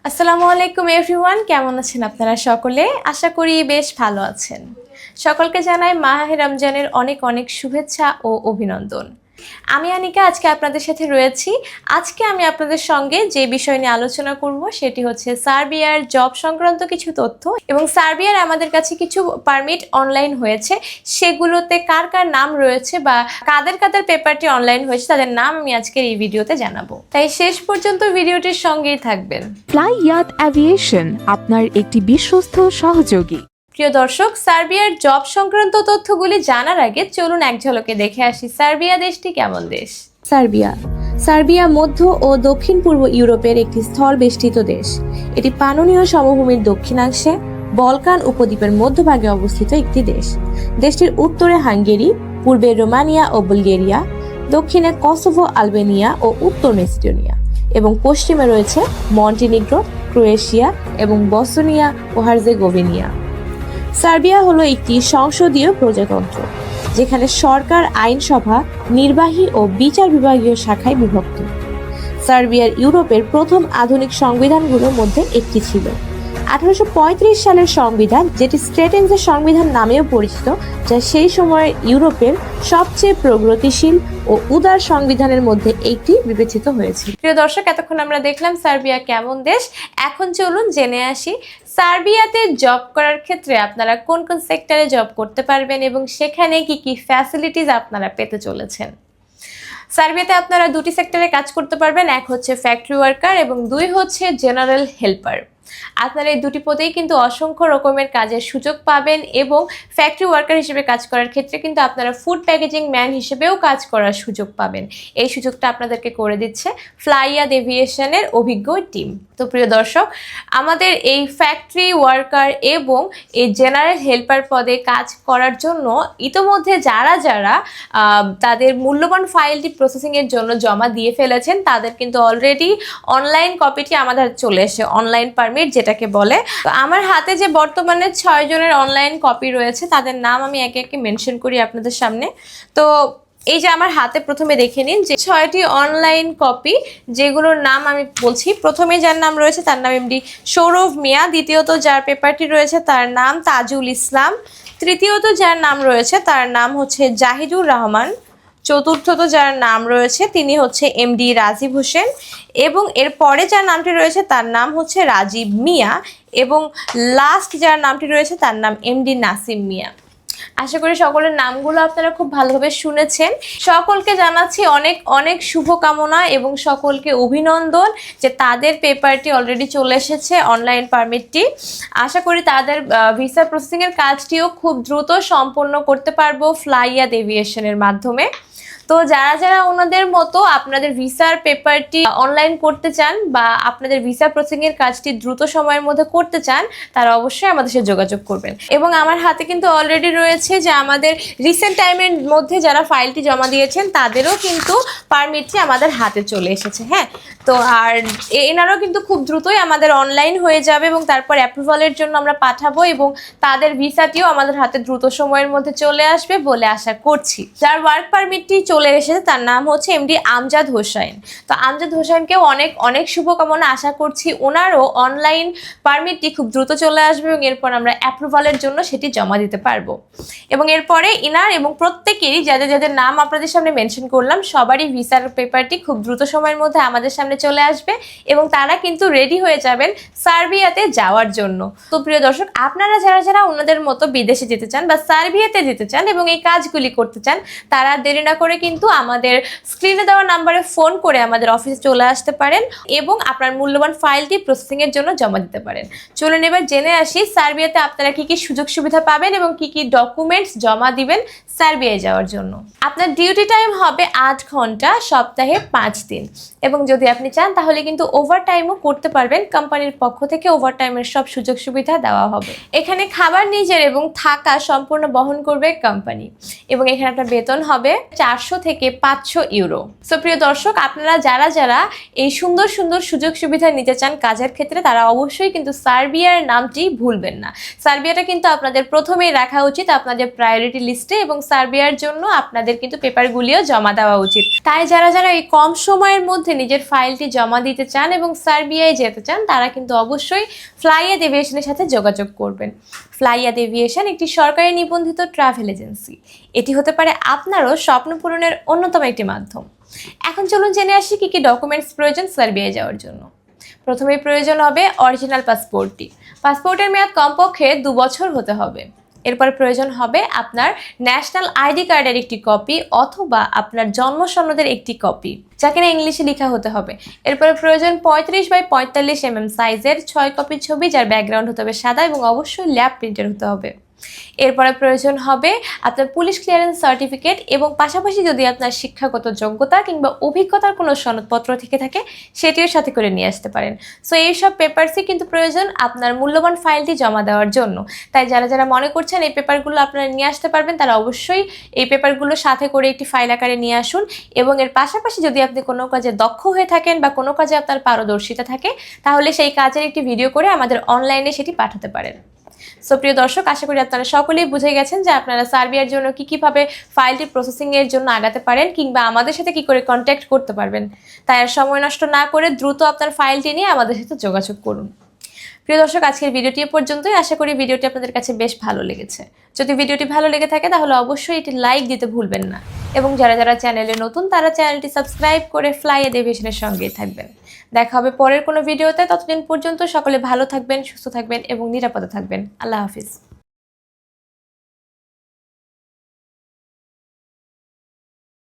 আসসালামু আলাইকুম এভরিওয়ান, কেমন আছেন আপনারা সকলে? আশা করি বেশ ভালো আছেন। সকলকে জানাই মাহে রমজানের অনেক অনেক শুভেচ্ছা ও অভিনন্দন। আমি আনিকা আজকে আপনাদের সাথে রয়েছি। আজকে আমি আপনাদের সঙ্গে যে বিষয় নিয়ে আলোচনা করব সেটি হচ্ছে সার্বিয়ার জব সংক্রান্ত কিছু তথ্য এবং সার্বিয়ার আমাদের কাছে কিছু পারমিট অনলাইন হয়েছে, সেগুলোতে কার কার নাম রয়েছে বা কাদের কাদের পেপারটি অনলাইন হয়েছে তাদের নাম আমি আজকের এই ভিডিওতে জানাবো। তাই শেষ পর্যন্ত ভিডিওটির সঙ্গেই থাকবেন। ফ্লাই ইয়াত অ্যাভিয়েশন আপনার একটি বিশ্বস্ত সহযোগী। প্রিয় দর্শক, সার্বিয়ার জব সংক্রান্ত তথ্যগুলি জানার আগে চলুন এক ঝলকে দেখে আসি সার্বিয়া দেশটি কেমন দেশ। সার্বিয়া মধ্য ও দক্ষিণ পূর্ব ইউরোপের একটি স্থল বেষ্টিত দেশ। এটি পাননীয় সমভূমির দক্ষিণাংশে বলকান উপদ্বীপের মধ্যভাগে অবস্থিত একটি দেশ। দেশটির উত্তরে হাঙ্গেরি, পূর্বে রোমানিয়া ও বুলগেরিয়া, দক্ষিণে কসোভো, আলবেনিয়া ও উত্তর মেসিডোনিয়া এবং পশ্চিমে রয়েছে মন্টিনিগ্রো, ক্রোয়েশিয়া এবং বসনিয়া ও হার্জেগোভিনা। সার্বিয়া হলো একটি সংসদীয় প্রজাতন্ত্র, যেখানে সরকার আইনসভা, নির্বাহী ও বিচার বিভাগীয় শাখায় বিভক্ত। সার্বিয়ার ইউরোপের প্রথম আধুনিক সংবিধানগুলোর মধ্যে একটি ছিল। 1835 সালের সংবিধান, যেটি স্ট্রেটেন্সের সংবিধান নামেও পরিচিত, যা সেই সময়ের ইউরোপের সবচেয়ে প্রগতিশীল ও উদার সংবিধানের মধ্যে একটি বিবেচিত হয়েছিল। প্রিয় দর্শক, এতক্ষণ আমরা দেখলাম সার্বিয়া কেমন দেশ। এখন চলুন জেনে আসি সার্বিয়াতে জব করার ক্ষেত্রে আপনারা কোন কোন সেক্টরে জব করতে পারবেন এবং সেখানে কি কি ফ্যাসিলিটিস আপনারা পেতে চলেছেন। সার্বিয়াতে আপনারা দুটি সেক্টরে কাজ করতে পারবেন, এক হচ্ছে ফ্যাক্টরি ওয়ার্কার এবং দুই হচ্ছে জেনারেল হেল্পার। আপনারা এই দুটি পদেই কিন্তু অসংখ্য রকমের কাজের সুযোগ পাবেন এবং ফ্যাক্টরি ওয়ার্কার হিসেবে কাজ করার ক্ষেত্রে কিন্তু আপনারা ফুড প্যাকেজিং ম্যান হিসেবেও কাজ করার সুযোগ পাবেন। এই সুযোগটা আপনাদেরকে করে দিচ্ছে ফ্লাই ইয়াত এভিয়েশনের অভিজ্ঞ টিম। তো প্রিয় দর্শক, আমাদের এই ফ্যাক্টরি ওয়ার্কার এবং এই জেনারেল হেল্পার পদে কাজ করার জন্য ইতোমধ্যে যারা যারা তাদের মূল্যবান ফাইলটি প্রসেসিংয়ের জন্য জমা দিয়ে ফেলেছেন, তাদের কিন্তু অলরেডি অনলাইন কপিটি আমাদের চলে এসে, অনলাইন পারমিট যেটাকে বলে। তো আমার হাতে যে বর্তমানে 6 জনের অনলাইন কপি রয়েছে, তাদের নাম আমি একে একে মেনশন করি আপনাদের সামনে। তো এই যে আমার হাতে প্রথমে দেখে নিন যে 6টি অনলাইন কপি, যেগুলোর নাম আমি বলছি। প্রথমে যার নাম রয়েছে তার নাম এমডি সৌরভ মিয়া, দ্বিতীয়ত যার পেপারটি রয়েছে তার নাম তাজুল ইসলাম, তৃতীয়ত যার নাম রয়েছে তার নাম হচ্ছে জাহিদুর রহমান, চতুর্থত যার নাম রয়েছে তিনি হচ্ছে এমডি রাজীব হোসেন এবং এরপরে যার নামটি রয়েছে তার নাম হচ্ছে রাজীব মিয়া এবং লাস্ট যার নামটি রয়েছে তার নাম এমডি নাসিম মিয়া। আশা করি সকলের নামগুলো আপনারা খুব ভালোভাবে শুনেছেন। সকলকে জানাচ্ছি অনেক অনেক শুভকামনা এবং সকলকে অভিনন্দন যে তাদের পেপারটি অলরেডি চলে এসেছে, অনলাইন পারমিটটি। আশা করি তাদের ভিসা প্রসেসিংয়ের কাজটিও খুব দ্রুত সম্পন্ন করতে পারবো ফ্লাই ইয়াত এভিয়েশনের মাধ্যমে। তো যারা যারা ওনাদের মতো আপনাদের ভিসার পেপারটি অনলাইন করতে চান বা আপনাদের ভিসা প্রসেসিংয়ের কাজটি দ্রুত সময়ের মধ্যে করতে চান, তারা অবশ্যই আমাদের সাথে যোগাযোগ করবেন। এবং আমার হাতে কিন্তু অলরেডি রয়েছে যে আমাদের রিসেন্ট টাইমের মধ্যে যারা ফাইলটি জমা দিয়েছেন তাদেরও কিন্তু পারমিটটি আমাদের হাতে চলে এসেছে। হ্যাঁ, তো আর এনারাও কিন্তু খুব দ্রুতই আমাদের অনলাইন হয়ে যাবে এবং তারপর অ্যাপ্রুভালের জন্য আমরা পাঠাবো এবং তাদের ভিসাটিও আমাদের হাতে দ্রুত সময়ের মধ্যে চলে আসবে বলে আশা করছি। যার ওয়ার্ক পারমিটটি চলে এসেছে তার নাম হচ্ছে এমডি আমজাদ হোসেন। তো আমজাদ হোসেনকেও অনেক অনেক শুভকামনা। আশা করছি ওনারও অনলাইন পারমিটটি খুব দ্রুত চলে আসবে এবং এরপর আমরা অ্যাপ্রুভালের জন্য সেটি জমা দিতে পারবো। এবং এরপরে ইনার এবং প্রত্যেকেরই যাদের যাদের নাম আপনাদের সামনে মেনশন করলাম, সবারই ভিসার পেপারটি খুব দ্রুত সময়ের মধ্যে আমাদের সামনে চলে আসবে এবং তারা কিন্তু রেডি হয়ে যাবেন সার্বিয়াতে যাওয়ার জন্য। তো প্রিয় দর্শক, আপনারা যারা যারা ওনাদের মতো বিদেশে যেতে চান বা সার্বিয়াতে যেতে চান এবং এই কাজগুলি করতে চান, তারা দেরি না করে কিন্তু আমাদের স্ক্রিনে দেওয়া নাম্বারে ফোন করে আমাদের অফিসে চলে আসতে পারেন এবং আপনার মূল্যবান ফাইলটি প্রসেসিংয়ের জন্য জমা দিতে পারেন। চলুন এবার জেনে আসি সার্বিয়াতে আপনারা কি কি সুযোগ সুবিধা পাবেন এবং কি কি ডকুমেন্টস জমা দিবেন সার্বিয়ায় যাওয়ার জন্য। আপনার ডিউটি টাইম হবে 8 ঘন্টা, সপ্তাহে 5 দিন এবং যদি আপনি চান তাহলে কিন্তু ওভারটাইমও করতে পারবেন। কোম্পানির পক্ষ থেকে ওভারটাইমের সব সুযোগ সুবিধা দেওয়া হবে। এখানে খাবার নিজের এবং থাকা সম্পূর্ণ বহন করবে কোম্পানি এবং এখানে আপনার বেতন হবে 400 থেকে 500 ইউরো। সো প্রিয় দর্শক, আপনারা যারা যারা এই সুন্দর সুন্দর সুযোগ সুবিধা নিতে চান কাজের ক্ষেত্রে, তারা অবশ্যই কিন্তু সার্বিয়ার নামটি ভুলবেন না। সার্বিয়াটা কিন্তু আপনাদের প্রথমেই রাখা উচিত আপনাদের প্রায়োরিটি লিস্টে এবং সার্বিয়ার জন্য আপনাদের কিন্তু পেপারগুলিও জমা দেওয়া উচিত। তাই যারা যারা এই কম সময়ের মধ্যে নিজের ফাইলটি জমা দিতে চান এবং সার্বিয়ায় যেতে চান, তারা কিন্তু অবশ্যই ফ্লাইয়াদ এভিয়েশনের সাথে যোগাযোগ করবেন। ফ্লাইয়াদ এভিয়েশন একটি সরকারি নিবন্ধিত ট্রাভেল এজেন্সি। এটি হতে পারে আপনারও স্বপ্ন পূরণের অন্যতম একটি মাধ্যম। এখন চলুন জেনে আসি কী কী ডকুমেন্টস প্রয়োজন সার্বিয়ায় যাওয়ার জন্য। প্রথমেই প্রয়োজন হবে অরিজিনাল পাসপোর্টটি। পাসপোর্টের মেয়াদ কমপক্ষে 2 বছর হতে হবে। এরপর প্রয়োজন হবে আপনার ন্যাশনাল আইডি কার্ডের একটি কপি অথবা আপনার জন্ম সনদের একটি কপি, যা কিনা ইংলিশে লেখা হতে হবে। এরপরে প্রয়োজন 35x45 mm সাইজের 6 কপি ছবি, যার ব্যাকগ্রাউন্ড হতে হবে সাদা এবং অবশ্যই ল্যাব প্রিন্টের হতে হবে। এরপরে প্রয়োজন হবে আপনার পুলিশ ক্লিয়ারেন্স সার্টিফিকেট এবং পাশাপাশি যদি আপনার শিক্ষাগত যোগ্যতা কিংবা অভিজ্ঞতার কোনো সনদপত্র থেকে থাকে সেটিও সাথে করে নিয়ে আসতে পারেন। সো এইসব পেপারসই কিন্তু প্রয়োজন আপনার মূল্যবান ফাইলটি জমা দেওয়ার জন্য। তাই যারা যারা মনে করছেন এই পেপারগুলো আপনারা নিয়ে আসতে পারবেন, তারা অবশ্যই এই পেপারগুলো সাথে করে একটি ফাইল আকারে নিয়ে আসুন। এবং এর পাশাপাশি যদি আপনি কোনো কাজে দক্ষ হয়ে থাকেন বা কোনো কাজে আপনার পারদর্শিতা থাকে, তাহলে সেই কাজের একটি ভিডিও করে আমাদের অনলাইনে সেটি পাঠাতে পারেন। সো প্রিয় দর্শক, আশা করি আপনারা সকলেই বুঝে গেছেন যে আপনারা সার্বিয়ার জন্য কীভাবে ফাইলটি প্রসেসিংয়ের জন্য আগাতে পারেন কিংবা আমাদের সাথে কী করে কন্ট্যাক্ট করতে পারবেন। তাই আর সময় নষ্ট না করে দ্রুত আপনার ফাইলটি নিয়ে আমাদের সাথে যোগাযোগ করুন। প্রিয় দর্শক, আজকের ভিডিওটি এ পর্যন্তই। আশা করি ভিডিওটি আপনাদের কাছে বেশ ভালো লেগেছে। যদি ভিডিওটি ভালো লেগে থাকে তাহলে অবশ্যই এটি লাইক দিতে ভুলবেন না এবং যারা যারা চ্যানেলে নতুন তারা চ্যানেলটি সাবস্ক্রাইব করে ফ্লাইয়াদ এভিয়েশনের সঙ্গেই থাকবেন। দেখা হবে পরের কোনো ভিডিওতে। ততদিন পর্যন্ত সকলে ভালো থাকবেন, সুস্থ থাকবেন এবং নিরাপদে থাকবেন। আল্লাহ হাফিজ।